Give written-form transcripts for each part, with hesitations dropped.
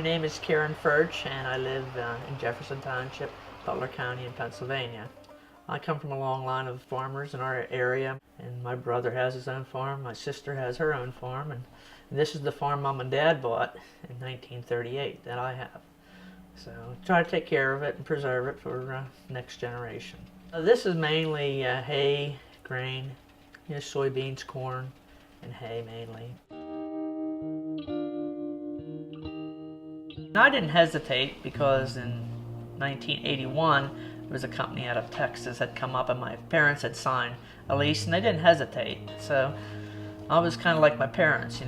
name is Karen Foertsch, and I live in Jefferson Township, Butler County in Pennsylvania. I come from a long line of farmers in our area, and my brother has his own farm, my sister has her own farm, and this is the farm Mom and Dad bought in 1938 that I have. So try to take care of it and preserve it for next generation. This is mainly hay, grain, soybeans, corn, and hay mainly. I didn't hesitate because in 1981 there was a company out of Texas had come up and my parents had signed a lease and they didn't hesitate. So I was kind of like my parents, you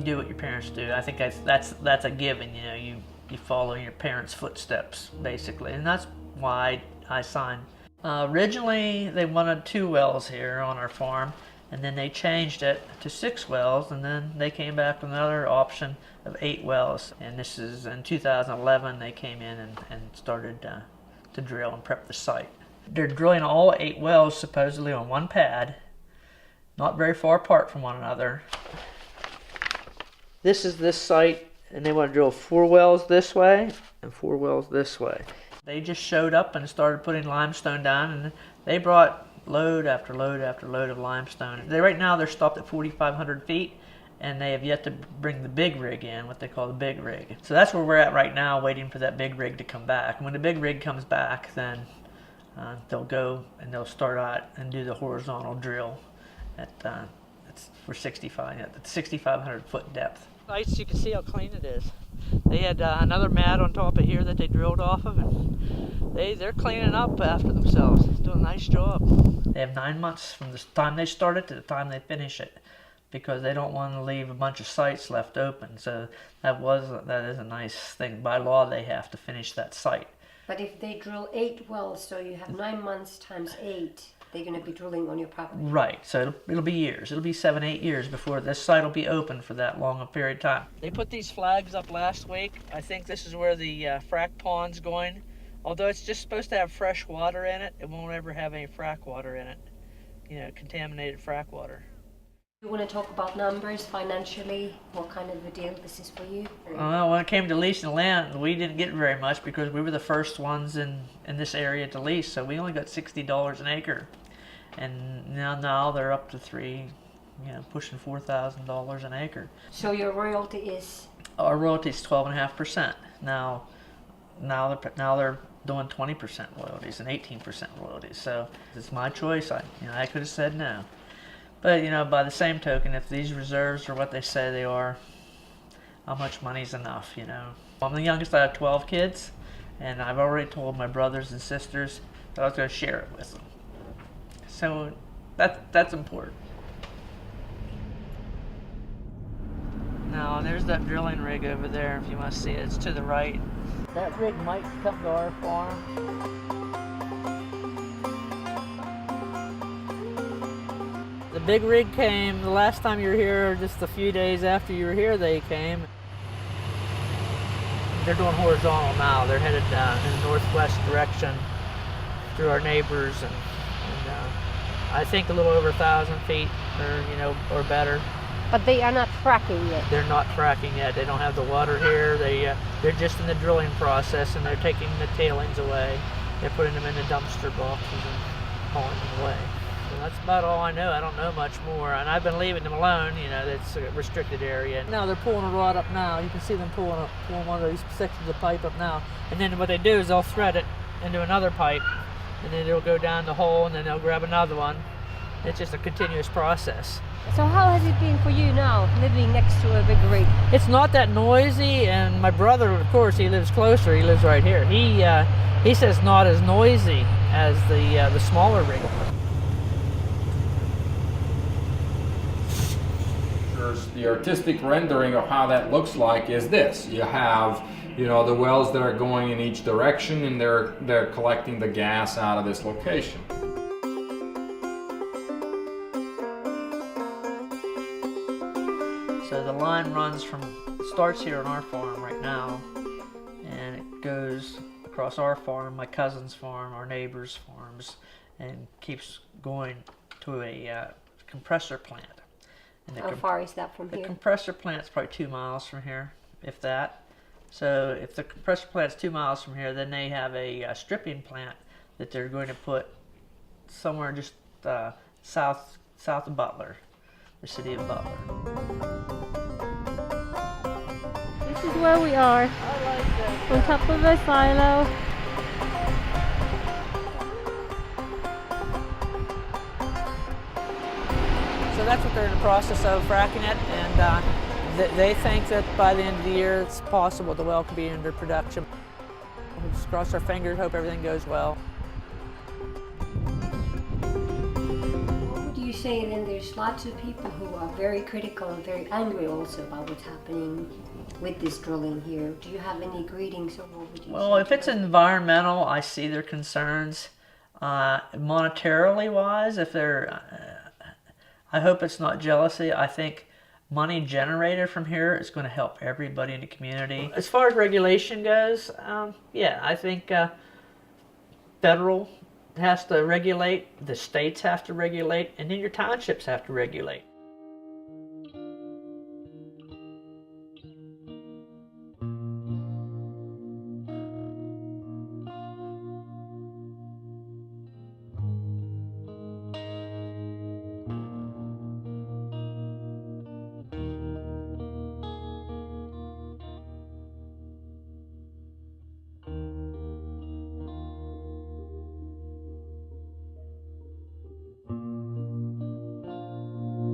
do what your parents do. I think that's a given, you follow your parents' footsteps basically, and that's why I signed. Originally they wanted 2 wells here on our farm, and then they changed it to 6 wells, and then they came back with another option of 8 wells. And this is in 2011 they came in and started to drill and prep the site. They're drilling all 8 wells supposedly on one pad, not very far apart from one another. This is this site, and they want to drill 4 wells this way and 4 wells this way. They just showed up and started putting limestone down, and they brought load after load after load of limestone. Right now they're stopped at 4,500 feet, and they have yet to bring the big rig in, what they call the big rig. So that's where we're at right now, waiting for that big rig to come back. And when the big rig comes back, then they'll go and they'll start out and do the horizontal drill at for 6,500 foot depth. Nice, you can see how clean it is. They had another mat on top of here that they drilled off of, and they're cleaning up after themselves. Doing a nice job. They have 9 months from the time they start it to the time they finish it, because they don't want to leave a bunch of sites left open. So that is a nice thing. By law, they have to finish that site. But if they drill 8 wells, so you have 9 months times 8, they're going to be drilling on your property. Right, so it'll be years. It'll be 7, 8 years before this site will be open for that long a period of time. They put these flags up last week. I think this is where the frack pond's going. Although it's just supposed to have fresh water in it, it won't ever have any frack water in it. Contaminated frack water. You want to talk about numbers financially? What kind of a deal this is for you? Well, when it came to leasing land, we didn't get very much because we were the first ones in this area to lease, so we only got $60 an acre. And now they're up to pushing $4,000 an acre. So your royalty is? Our royalty is 12.5%. Now they're doing 20% royalties and 18% royalties. So it's my choice. I could have said no. But, by the same token, if these reserves are what they say they are, how much money's enough, I'm the youngest. I have 12 kids, and I've already told my brothers and sisters that I was going to share it with them. So that's important. Now, there's that drilling rig over there, if you want to see it. It's to the right. That rig might come to our farm. The big rig came the last time you were here, just a few days after you were here they came. They're doing horizontal now. They're headed in the northwest direction through our neighbors, and I think a little over 1,000 feet or better. But they are not fracking yet. They're not fracking yet. They don't have the water here. They're just in the drilling process, and they're taking the tailings away. They're putting them in the dumpster boxes and hauling them away. So that's about all I know. I don't know much more, and I've been leaving them alone. It's a restricted area. Now they're pulling a rod up now. You can see them pulling one of these sections of pipe up now. And then what they do is they'll thread it into another pipe, and then it'll go down the hole, and then they'll grab another one. It's just a continuous process. So how has it been for you now, living next to a big rig? It's not that noisy, and my brother, of course, he lives closer. He lives right here. He says not as noisy as the smaller rig. The artistic rendering of how that looks like is this. You have, the wells that are going in each direction, and they're collecting the gas out of this location. So the line starts here on our farm right now, and it goes across our farm, my cousin's farm, our neighbor's farms, and keeps going to a compressor plant. How far is that from here? The compressor plant's probably 2 miles from here, if that. So if the compressor plant's 2 miles from here, then they have a stripping plant that they're going to put somewhere just south of Butler, the city of Butler. This is where we are, on top of a silo. So that's what they're in the process of, fracking it, and they think that by the end of the year it's possible the well could be under production. We'll just cross our fingers, hope everything goes well. What would you say then? There's lots of people who are very critical and very angry also about what's happening with this drilling here. Do you have any greetings, or what would you Well, say if to it's them? environmental, I see their concerns. Monetarily wise, if they're, I hope it's not jealousy. I think money generated from here is going to help everybody in the community. As far as regulation goes, yeah, I think federal has to regulate, the states have to regulate, and then your townships have to regulate.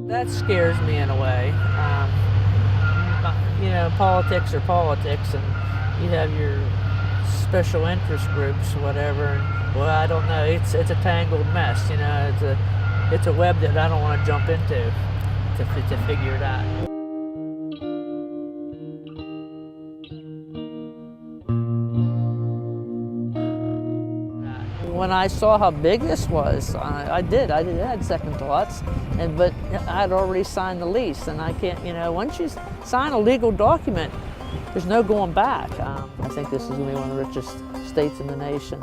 That scares me in a way. You know, politics are politics, and you have your special interest groups, whatever. And, well, I don't know. It's a tangled mess. You know, it's a web that I don't want to jump into to figure it out. When I saw how big this was, I had second thoughts, but I'd already signed the lease, and I can't, you know, once you sign a legal document, there's no going back. I think this is going to be one of the richest states in the nation.